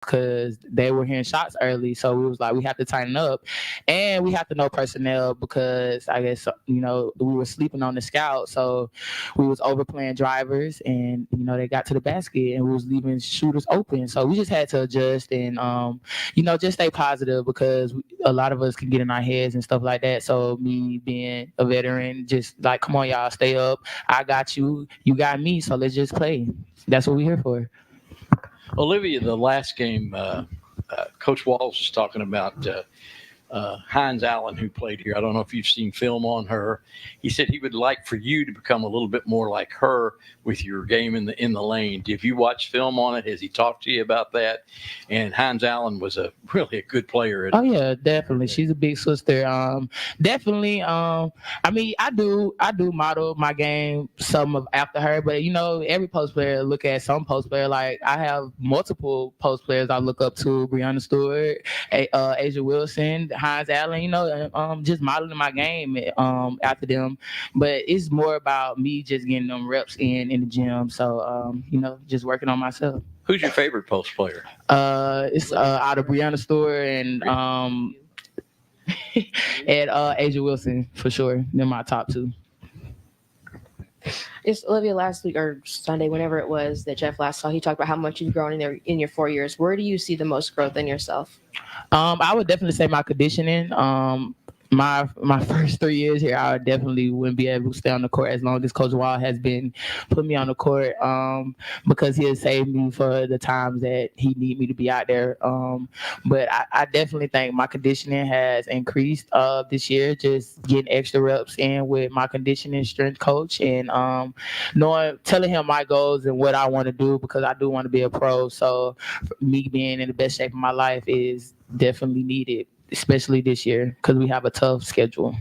because they were hearing shots early. So we was like, we have to tighten up, and we have to know personnel because I guess we were sleeping on the scout, so we was overplaying drivers, and they got to the basket and we was leaving shooters open. So we just had to adjust and just stay positive because a lot of us can get in our heads and stuff like that. So me being a veteran, just like, come on, y'all, stay up. I got you. You got me. So let's just play. That's what we're here for. Olivia, the last game, Coach Walz was talking about Hines Allen, who played here. I don't know if you've seen film on her. He said he would like for you to become a little bit more like her with your game in the lane. Have you watched film on it? Has he talked to you about that? And Hines Allen was really a good player. Oh yeah, definitely. She's a big sister. Definitely. I mean, I do model my game some of after her, but every post player look at some post player. Like I have multiple post players I look up to: Breonna Stewart, Asia Wilson, Hines Allen. Just modeling my game after them. But it's more about me just getting them reps in the gym. So just working on myself. Who's your favorite post player? It's out of Breonna Stewart and and Asia Wilson for sure. They're my top two. It's Olivia, last week or Sunday, whenever it was that Jeff last saw, he talked about how much you've grown in your 4 years. Where do you see the most growth in yourself? I would definitely say my conditioning. My first 3 years here, I definitely wouldn't be able to stay on the court as long as Coach Walz has been putting me on the court because he has saved me for the times that he need me to be out there. But I definitely think my conditioning has increased this year, just getting extra reps in with my conditioning strength coach and telling him my goals and what I want to do because I do want to be a pro. So me being in the best shape of my life is definitely needed, especially this year because we have a tough schedule.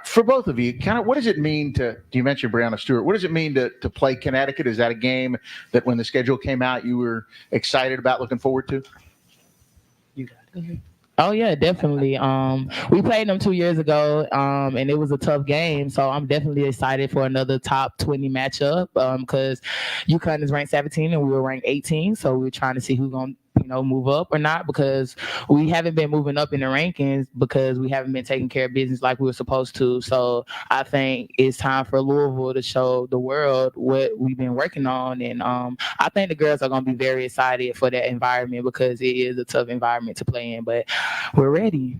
For both of you, kind of what does it mean you mentioned Breonna Stewart, what does it mean to play Connecticut? Is that a game that when the schedule came out you were excited about, looking forward to? You got it. Mm-hmm. Oh yeah, definitely. We played them 2 years ago, and it was a tough game. So I'm definitely excited for another top 20 matchup because UConn is ranked 17 and we were ranked 18. So we were trying to see who's going to move up or not because we haven't been moving up in the rankings because we haven't been taking care of business like we were supposed to. So I think it's time for Louisville to show the world what we've been working on. And I think the girls are going to be very excited for that environment because it is a tough environment to play in, but we're ready.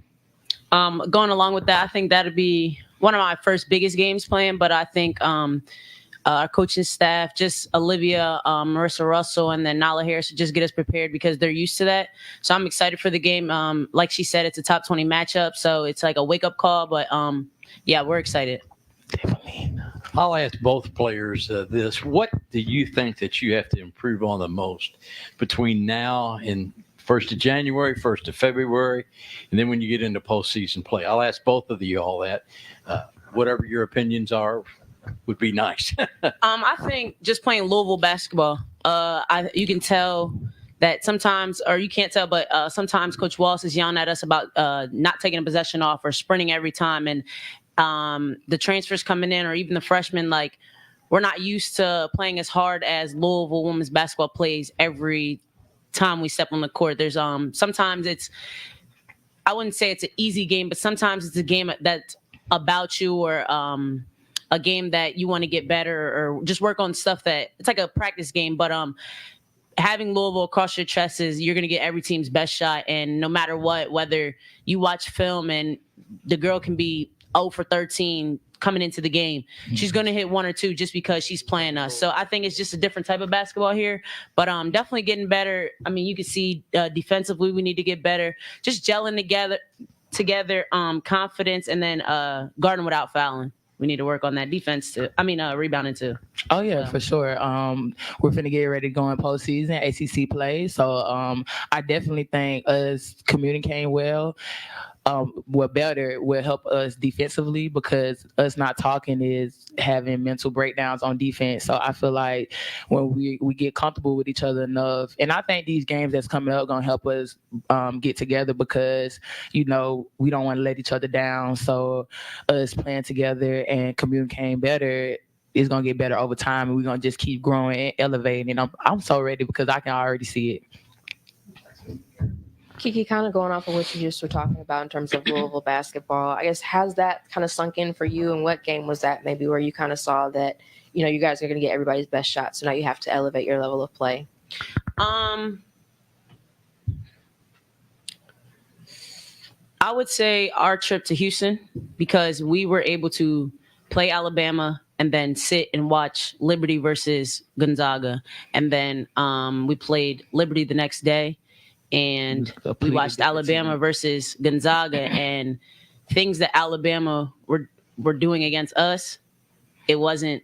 Going along with that, I think that'll be one of my first biggest games playing, but I think our coaching staff, just Olivia, Marissa Russell, and then Nala Harris to just get us prepared because they're used to that. So I'm excited for the game. Like she said, it's a top 20 matchup, so it's like a wake-up call. But, yeah, we're excited. Definitely. I'll ask both players this. What do you think that you have to improve on the most between now and 1st of January, 1st of February, and then when you get into postseason play? I'll ask both of you all that. Whatever your opinions are would be nice. I think just playing Louisville basketball, you can tell that sometimes, or you can't tell, but sometimes Coach Walz is yelling at us about not taking a possession off or sprinting every time. And the transfers coming in or even the freshmen, like, we're not used to playing as hard as Louisville women's basketball plays every time we step on the court. There's sometimes I wouldn't say it's an easy game, but sometimes it's a game that's about you or a game that you want to get better or just work on stuff that it's like a practice game. But having Louisville across your chest is you're going to get every team's best shot. And no matter what, whether you watch film and the girl can be 0 for 13 coming into the game, she's going to hit 1 or 2 just because she's playing us. So I think it's just a different type of basketball here, but definitely getting better. I mean, you can see defensively we need to get better, just gelling together, confidence, and then guarding without fouling. We need to work on that defense too. Rebounding too. Oh yeah, for sure. We're finna get ready to go in postseason, ACC play. So I definitely think us communicating well, better will help us defensively because us not talking is having mental breakdowns on defense. So I feel like when we get comfortable with each other enough, and I think these games that's coming up gonna help us get together because we don't want to let each other down. So us playing together and communicating better it's gonna get better over time, and we're gonna just keep growing and elevating. And I'm so ready because I can already see it. Kiki, kind of going off of what you just were talking about in terms of Louisville basketball, I guess, has that kind of sunk in for you? And what game was that maybe where you kind of saw that, you guys are going to get everybody's best shot, so now you have to elevate your level of play? I would say our trip to Houston, because we were able to play Alabama and then sit and watch Liberty versus Gonzaga. And then we played Liberty the next day. And we watched Alabama versus Gonzaga, and things that Alabama were doing against us, it wasn't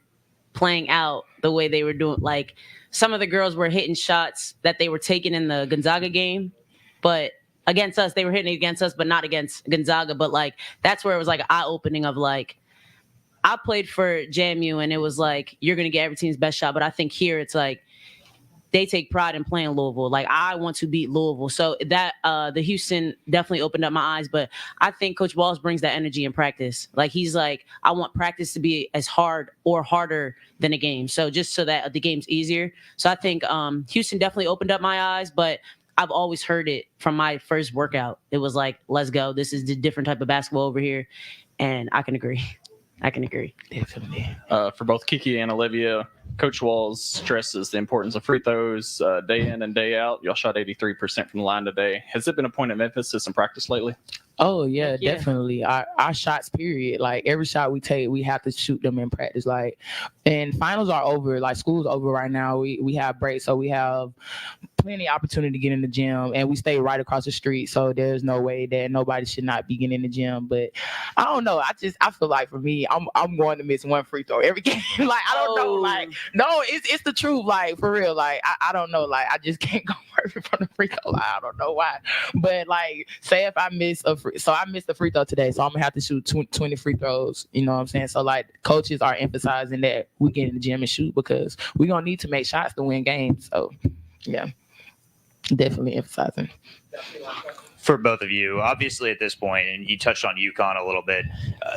playing out the way they were doing. Like, some of the girls were hitting shots that they were taking in the Gonzaga game, but against us, they were hitting against us, but not against Gonzaga. But like, that's where it was like an eye opening of like, I played for JMU, and it was like, you're going to get every team's best shot. But I think here it's like, they take pride in playing Louisville. Like, I want to beat Louisville. So that the Houston definitely opened up my eyes. But I think Coach Walz brings that energy in practice. Like, he's like, I want practice to be as hard or harder than a game. So just so that the game's easier. So I think Houston definitely opened up my eyes. But I've always heard it from my first workout. It was like, let's go. This is the different type of basketball over here. And I can agree. Definitely. For both Kiki and Olivia, Coach Walz stresses the importance of free throws day in and day out. Y'all shot 83% from the line today. Has it been a point of emphasis in practice lately? Oh yeah, definitely. Our shots, period. Like, every shot we take, we have to shoot them in practice. Like, and finals are over. Like, school's over right now. We have breaks, so we have plenty of opportunity to get in the gym, and we stay right across the street. So there's no way that nobody should not be getting in the gym. But I don't know. I feel like for me, I'm going to miss one free throw every game. Like, I don't know. Like, no, it's the truth. Like, for real. Like, I don't know. Like, I just can't go work from the free throw line. I don't know why. But like, say if I miss I missed the free throw today, so I'm gonna have to shoot 20 free throws. You know what I'm saying? So like, coaches are emphasizing that we get in the gym and shoot, because we're gonna need to make shots to win games. So yeah, definitely emphasizing. For both of you, obviously at this point, and you touched on UConn a little bit,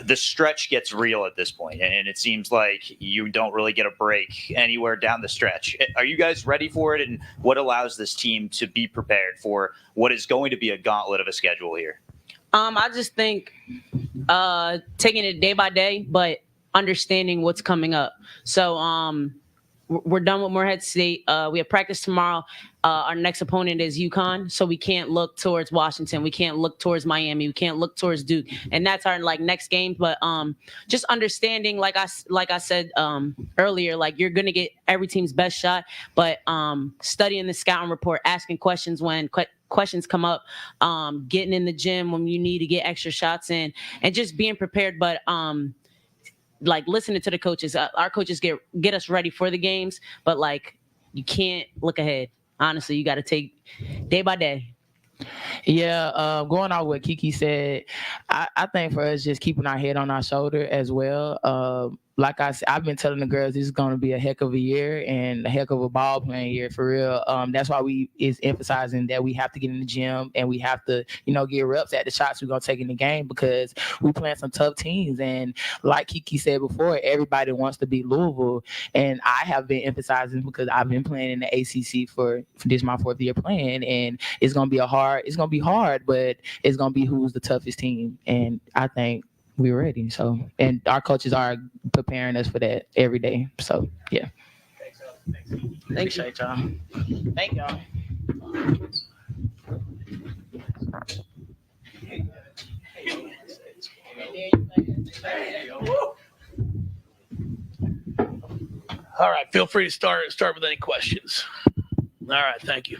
the stretch gets real at this point, and it seems like you don't really get a break anywhere down the stretch. Are you guys ready for it, and what allows this team to be prepared for what is going to be a gauntlet of a schedule here? I just think taking it day by day, but understanding what's coming up. So we're done with Morehead State. We have practice tomorrow. Our next opponent is UConn, so we can't look towards Washington. We can't look towards Miami. We can't look towards Duke, and that's our next game. But just understanding, like I said earlier, like, you're gonna get every team's best shot, but studying the scouting report, asking questions when questions come up, getting in the gym when you need to get extra shots in, and just being prepared. But like, listening to the coaches, our coaches get us ready for the games, but like, you can't look ahead. Honestly, you got to take day by day. Yeah, going on what Kiki said, I think for us, just keeping our head on our shoulder as well. Like I said, I've been telling the girls this is going to be a heck of a year and a heck of a ball playing year, for real. That's why we is emphasizing that we have to get in the gym and we have to, get reps at the shots we're going to take in the game, because we playing some tough teams. And like Kiki said before, everybody wants to beat Louisville. And I have been emphasizing, because I've been playing in the ACC for this my fourth year playing, and it's going to be hard, but it's going to be who's the toughest team. And I think we're ready. So, and our coaches are preparing us for that every day. So, yeah. Thanks, y'all. Thank y'all. All right, feel free to start with any questions. All right, thank you.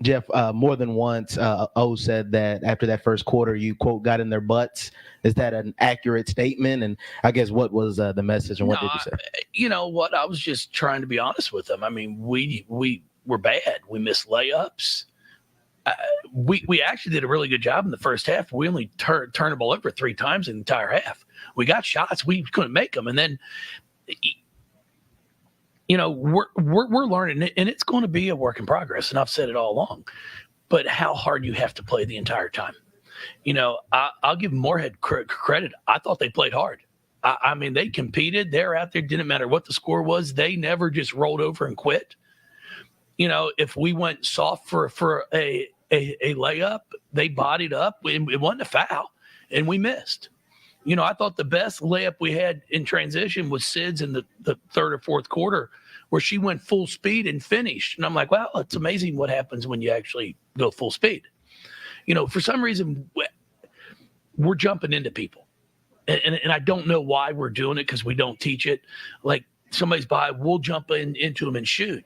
Jeff, more than once, O said that after that first quarter, you, quote, got in their butts. Is that an accurate statement? And I guess, what was the message, and what did you say? You know what? I was just trying to be honest with them. I mean, we were bad. We missed layups. We actually did a really good job in the first half. We only turned the ball over 3 times in the entire half. We got shots. We couldn't make them. And then, we're learning, and it's going to be a work in progress. And I've said it all along, but how hard you have to play the entire time. I'll give Morehead credit. I thought they played hard. I mean, they competed. They're out there. Didn't matter what the score was. They never just rolled over and quit. If we went soft for a layup, they bodied up. It wasn't a foul, and we missed. I thought the best layup we had in transition was Sid's in the third or fourth quarter, where she went full speed and finished. And I'm like, wow, it's amazing what happens when you actually go full speed. For some reason, we're jumping into people. And I don't know why we're doing it, because we don't teach it. Like, somebody's by, we'll jump into them and shoot.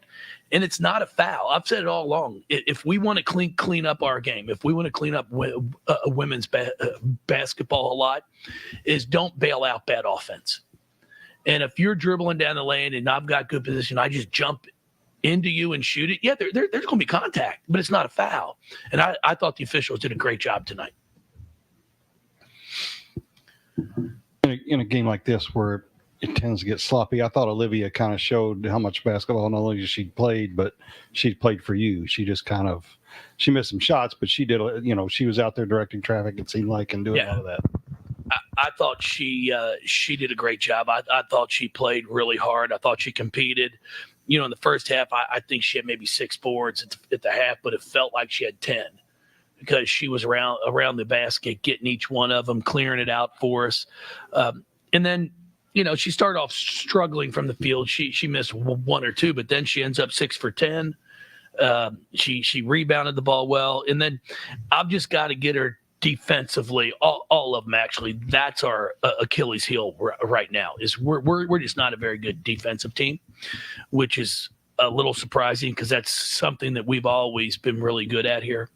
And it's not a foul. I've said it all along. If we want to clean up our game, if we want to clean up women's basketball a lot, is don't bail out bad offense. And if you're dribbling down the lane and I've got good position, I just jump into you and shoot it. Yeah, there's going to be contact, but it's not a foul. And I thought the officials did a great job tonight. In a game like this where it tends to get sloppy, I thought Olivia kind of showed how much basketball not only she played, but she played for you. She just she missed some shots, but she did, she was out there directing traffic, it seemed like, and doing all of that. I thought she did a great job. I thought she played really hard. I thought she competed. In the first half, I think she had maybe 6 boards at the half, but it felt like she had 10, because she was around the basket, getting each one of them, clearing it out for us. And then, she started off struggling from the field. She missed 1 or 2, but then she ends up 6 for 10. She rebounded the ball well. And then I've just got to get her defensively, all of them actually. That's our Achilles heel right now. Is we're just not a very good defensive team, which is a little surprising, because that's something that we've always been really good at here,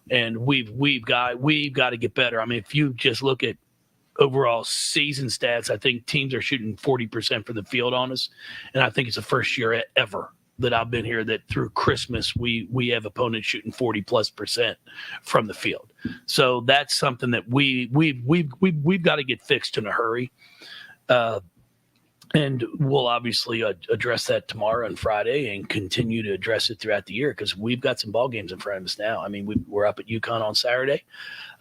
and we've got to get better. I mean, if you just look at overall season stats, I think teams are shooting 40% from the field on us, and I think it's the first year ever that I've been here that through Christmas we have opponents shooting 40+% from the field. So that's something that we've got to get fixed in a hurry. And we'll obviously address that tomorrow and Friday, and continue to address it throughout the year, because we've got some ball games in front of us now. I mean, we're up at UConn on Saturday,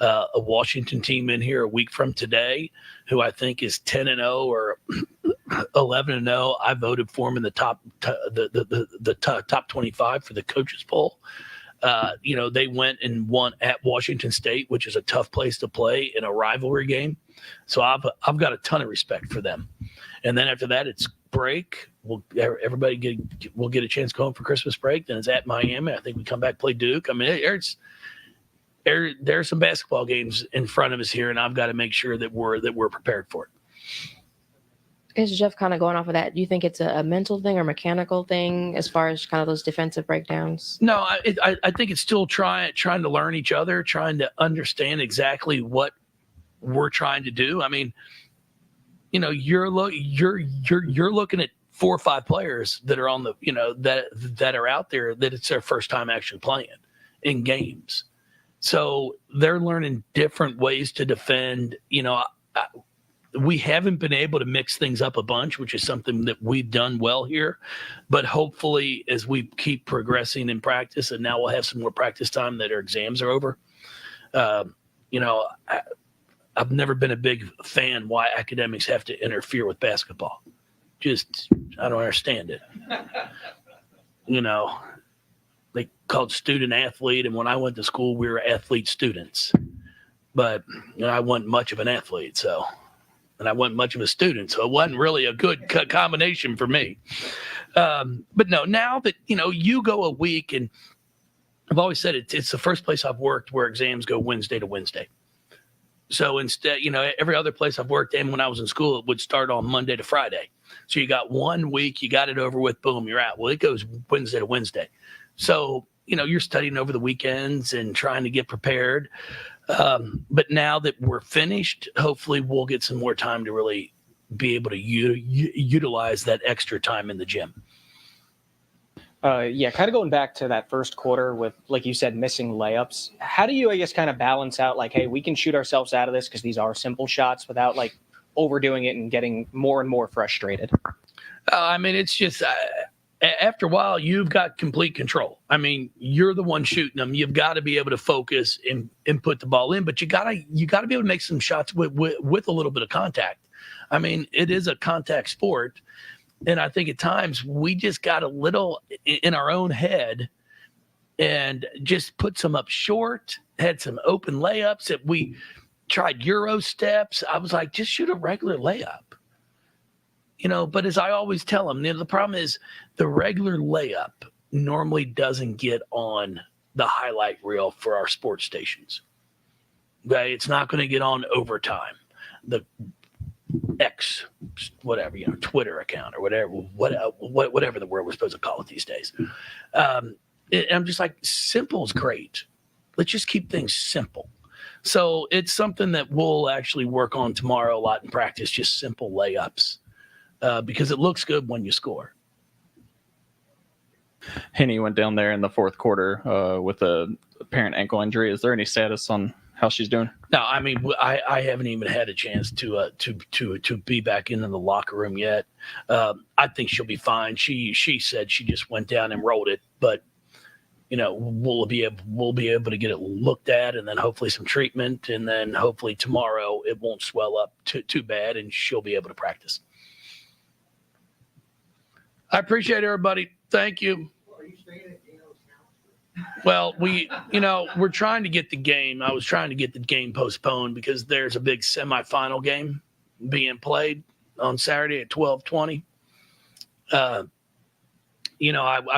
a Washington team in here a week from today, who I think is 10-0 or 11-0. I voted for them in the top 25 for the coaches poll. They went and won at Washington State, which is a tough place to play in a rivalry game. So I've got a ton of respect for them. And then after that, it's break. We'll get a chance to go home for Christmas break. Then it's at Miami. I think we come back, play Duke. I mean, there's some basketball games in front of us here, and I've got to make sure that we're prepared for it. Is Jeff kind of going off of that? Do you think it's a mental thing or mechanical thing as far as kind of those defensive breakdowns? No, I think it's still trying to learn each other, trying to understand exactly what we're trying to do. I mean, you're looking at 4 or 5 players that are on the, that are out there that it's their first time actually playing in games. So they're learning different ways to defend. We haven't been able to mix things up a bunch, which is something that we've done well here. But hopefully, as we keep progressing in practice, and now we'll have some more practice time that our exams are over, I've never been a big fan why academics have to interfere with basketball. I don't understand it. They called student athlete, and when I went to school, we were athlete students. But I wasn't much of an athlete, and I wasn't much of a student, so it wasn't really a good combination for me. But no, now that you go a week, and I've always said it's the first place I've worked where exams go Wednesday to Wednesday. So instead, every other place I've worked in when I was in school, it would start on Monday to Friday. So you got 1 week, you got it over with, boom, you're out. Well, it goes Wednesday to Wednesday. So, you're studying over the weekends and trying to get prepared. But now that we're finished, hopefully we'll get some more time to really be able to utilize that extra time in the gym. Kind of going back to that first quarter with, like you said, missing layups. How do you, I guess, kind of balance out like, hey, we can shoot ourselves out of this because these are simple shots without like overdoing it and getting more and more frustrated? I mean, it's just after a while, you've got complete control. I mean, you're the one shooting them. You've got to be able to focus and put the ball in, but you gotta be able to make some shots with a little bit of contact. I mean, it is a contact sport, and I think at times we just got a little in our own head and just put some up short, had some open layups that we tried Euro steps. I was like, just shoot a regular layup. But as I always tell them, the problem is the regular layup normally doesn't get on the highlight reel for our sports stations. Okay, it's not going to get on overtime. The X, whatever, Twitter account or whatever the word we're supposed to call it these days. I'm just like, simple is great. Let's just keep things simple. So it's something that we'll actually work on tomorrow a lot in practice, just simple layups. Because it looks good when you score. Henny went down there in the fourth quarter with a apparent ankle injury. Is there any status on how she's doing? No, I mean, I haven't even had a chance to be back into the locker room yet. I think she'll be fine. She said she just went down and rolled it, but we'll be able to get it looked at, and then hopefully some treatment, and then hopefully tomorrow it won't swell up too bad, and she'll be able to practice. I appreciate everybody. Thank you. Well, we're trying to get the game. I was trying to get the game postponed because there's a big semifinal game being played on Saturday at 12:20. I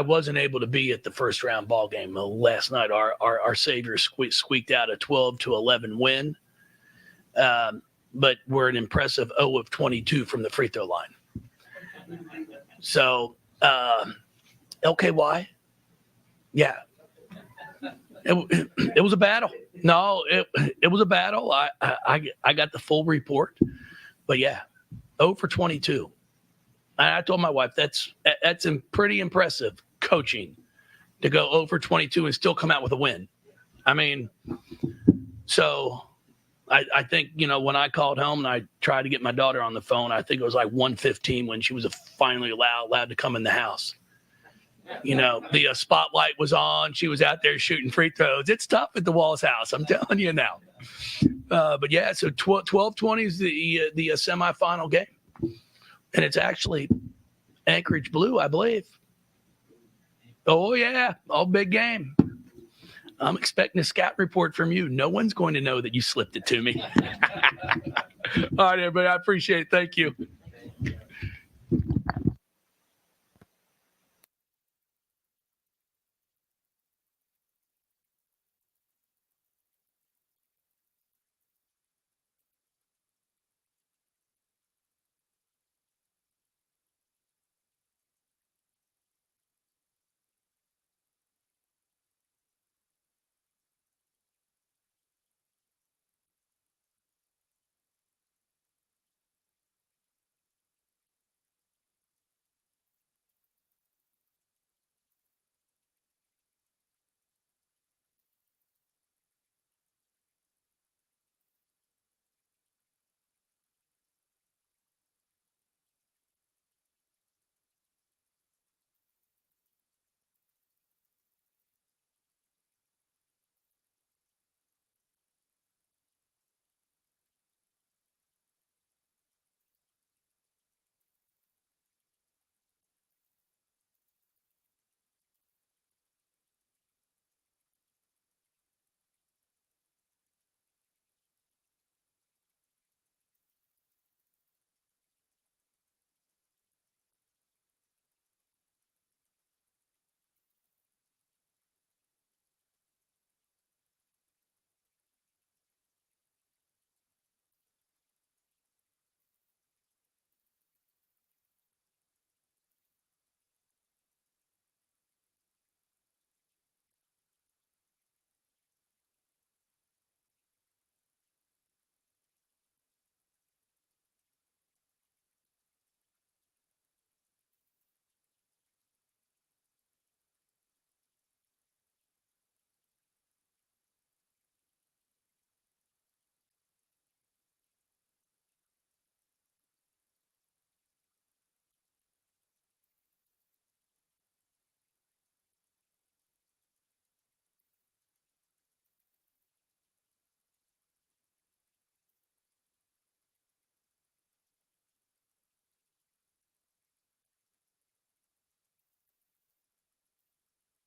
wasn't able to be at the first round ball game last night. Our Savior squeaked out a 12-11 win, but we're an impressive 0 of 22 from the free throw line. So, LKY, yeah, it was a battle. No, it was a battle. I got the full report, but yeah, 0 for 22. And I told my wife that's pretty impressive coaching to go 0 for 22 and still come out with a win. I mean, so. I think, when I called home and I tried to get my daughter on the phone, I think it was like 1:15 when she was finally allowed to come in the house. The spotlight was on. She was out there shooting free throws. It's tough at the Walz house, I'm telling you now. But yeah, so 12:20 is the semifinal game. And it's actually Anchorage Blue, I believe. Oh, yeah. All big game. I'm expecting a scout report from you. No one's going to know that you slipped it to me. All right, everybody. I appreciate it. Thank you.